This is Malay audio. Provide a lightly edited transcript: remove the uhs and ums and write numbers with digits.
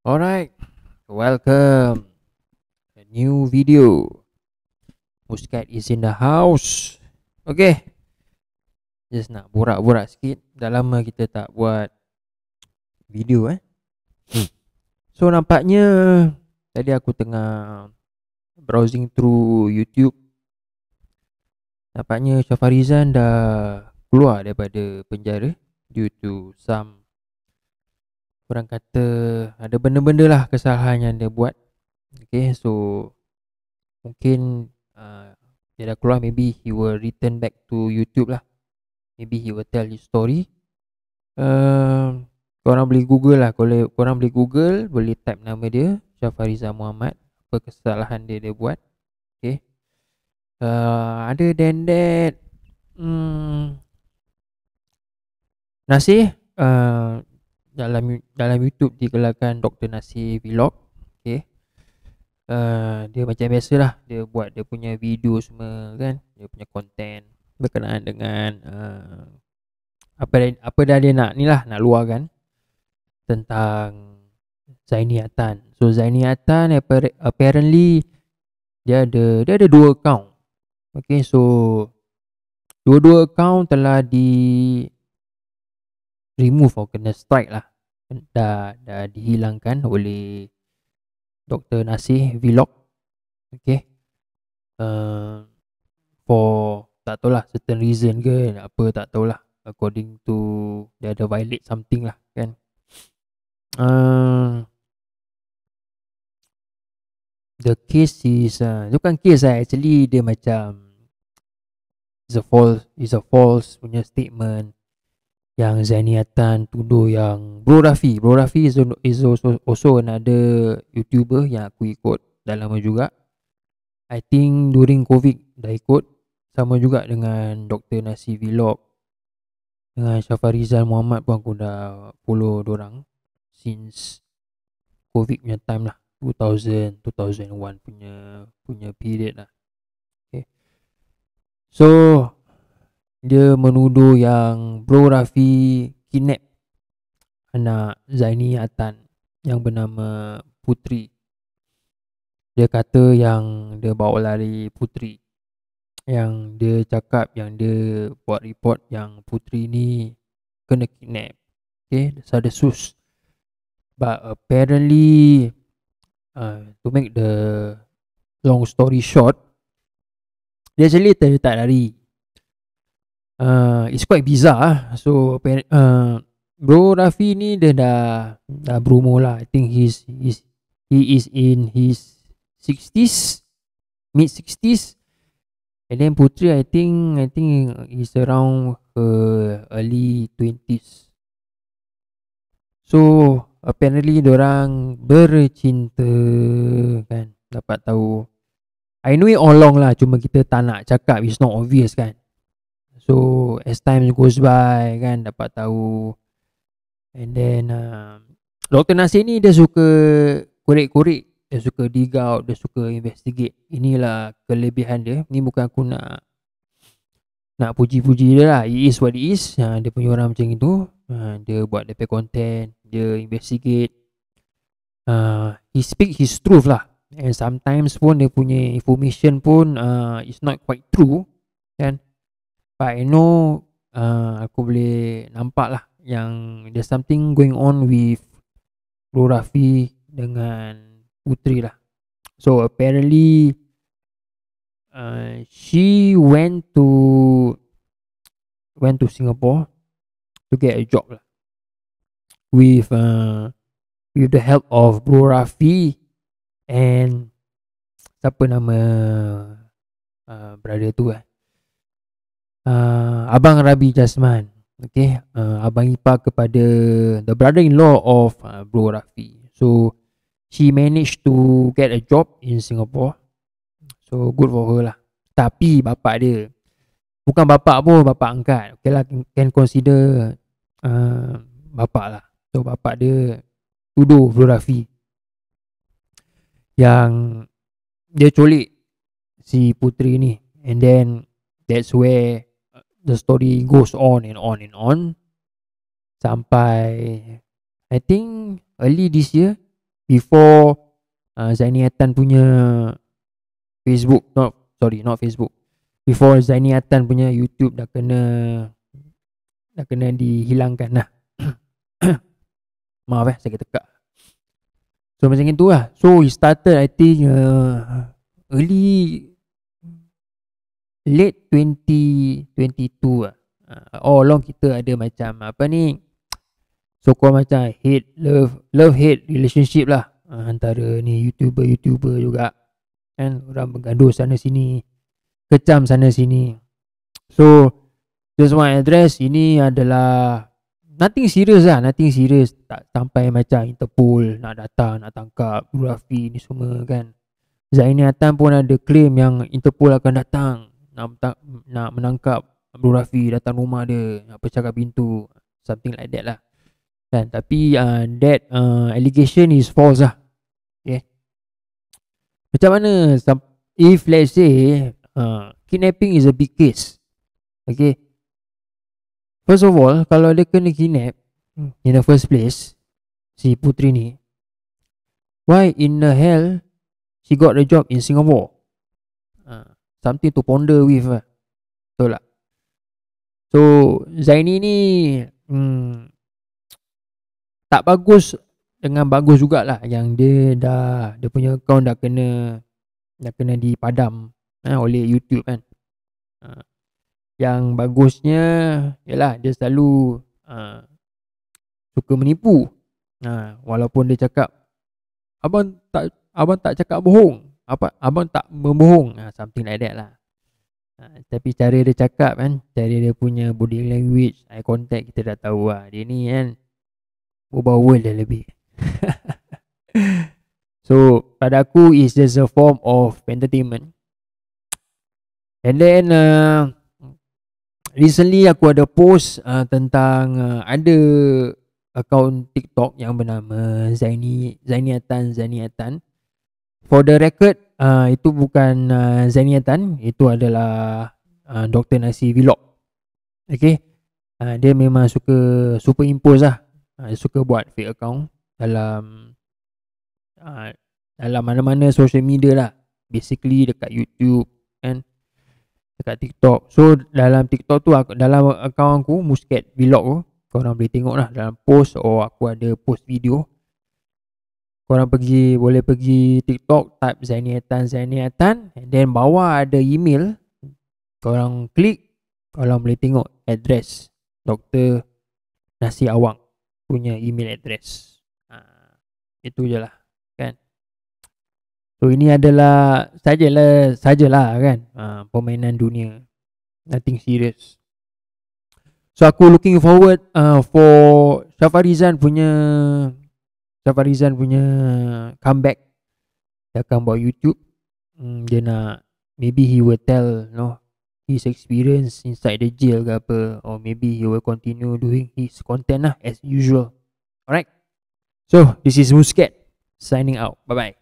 Alright, welcome. A new video. Muscat is in the house. Okay, just nak borak-borak sikit. Dah lama kita tak buat video So nampaknya tadi aku tengah browsing through YouTube. Nampaknya Shafarizan dah keluar daripada penjara due to some, orang kata ada benda-benda lah kesalahan yang dia buat. Okay, so mungkin dia dah keluar, maybe he will return back to YouTube lah. Maybe he will tell his story. Korang boleh google lah. Kalau korang boleh google, boleh type nama dia, Shafarizan Muhammad, apa kesalahan dia buat. Okay. Other than that, Nasir dalam YouTube digelarkan Dr. Nasir Vlog. Okay. Dia macam biasa lah, dia buat dia punya video semua kan, dia punya content berkenaan dengan apa dah dia nak ni lah, nak luahkan tentang Zaini Atan. So Zaini Atan apparently dia ada 2 account. Okay, so dua-dua account telah di remove atau kena strike lah, dah dihilangkan oleh Dr. Nasir Vlog. Okay, for tak tahulah certain reason ke apa, tak tahulah. According to dia ada violate something lah kan. The case is bukan case lah, actually dia macam is a false punya statement yang Zaini Atan tuduh yang Bro Rafi is also another YouTuber yang aku ikut dah lama juga. I think during COVID dah ikut, sama juga dengan Dr. Nasir Vlog, dengan Shafarizan Muhammad pun aku dah follow dorang since COVID punya time lah, 2001 punya period lah. Okay. So dia menuduh yang Bro Rafi kidnap anak Zaini Atan yang bernama Putri. Dia kata yang dia bawa lari Putri, yang dia cakap, yang dia buat report yang Putri ni kena kidnap. Okay, ada sus. But apparently to make the long story short, dia actually tak lari. It's quite bizarre. So Bro Rafi ni dia dah berumur lah. I think he is in his 60s, mid 60s. And then Putri I think is around early 20s. So apparently dorang bercinta kan, dapat tahu. I know it all along lah, cuma kita tak nak cakap, it's not obvious kan. So as time goes by kan, dapat tahu. And then Dr. Nasir ni dia suka korek-korek, dia suka dig out, dia suka investigate. Inilah kelebihan dia. Ni bukan aku nak puji-puji dia lah. It is what it is. Dia punya orang macam itu. Dia buat dia punya content, dia investigate. He speak his truth lah. And sometimes pun dia punya information pun is not quite true kan. But I know aku boleh nampak lah yang there's something going on with Bro Rafi dengan Putri lah. So apparently she went to Singapore to get a job lah, with the help of Bro Rafi and siapa nama brother tu Abang Rabi Jasman. Okay, abang ipar kepada the brother-in-law of Bro Rafi. So she managed to get a job in Singapore. So good for her lah. Tapi bapak dia, bukan bapak pun, bapak angkat. Okay lah, can consider bapak lah. So bapak dia tuduh Bro Rafi yang dia culik si Putri ni. And then that's where the story goes on and on and on sampai I think early this year before Zaini Atan punya Facebook, not Facebook. Before Zaini Atan punya YouTube dah kena dihilangkan lah. Maaf saya tekak. So macam itu lah. So he started I think early late 2022 lah. All along kita ada macam apa ni, so called macam love hate relationship lah, antara ni YouTuber juga kan. Orang bergaduh sana sini, kecam sana sini. So just want to address, ini adalah nothing serious lah, nothing serious. Tak sampai macam Interpol nak datang, nak tangkap Abdul Rafi ni semua kan. Zaini Atan pun ada claim yang Interpol akan datang nak menangkap Abdul Rafi, datang rumah dia, nak pecahkan pintu, something like that lah kan. Tapi that allegation is false lah. Okay, macam mana if let's say kidnapping is a big case. Okay, first of all, kalau dia kena kidnap in the first place, si puteri ni, why in the hell she got a job in Singapore? Something to ponder with lah. Betul tak? So Zaini ni tak bagus dengan bagus jugalah yang dia punya account dah kena dipadam oleh YouTube kan. Yang bagusnya ialah dia selalu suka menipu. Walaupun dia cakap abang tak cakap bohong, abang tak membohong, something like that lah. Tapi cara dia cakap kan, cara dia punya body language, eye contact, kita dah tahu lah dia ni kan world dah lebih. So pada aku is just a form of entertainment. And then recently aku ada post tentang ada account TikTok yang bernama Zaini Atan. For the record, itu bukan Zaini Atan, itu adalah Dr. Nasi Vlog. Okay, dia memang suka superimpose lah. Dia suka buat fake account dalam mana-mana social media lah. Basically dekat YouTube kan, dekat TikTok. So dalam TikTok tu, dalam account aku Muscat Vlog tu, korang boleh tengok lah dalam post, aku ada post video. Korang boleh pergi TikTok, type Zaini Atan, and then bawah ada email. Korang klik, korang boleh tengok address Dr. Nasi Awang punya email address. Itu je lah kan. So ini adalah sajalah kan, permainan dunia, nothing serious. So aku looking forward for Shafarizan punya comeback. Dia akan buat YouTube. Dia nak, maybe he will tell his experience inside the jail ke apa, or maybe he will continue doing his content lah as usual. Alright, so this is Muscat signing out. Bye bye.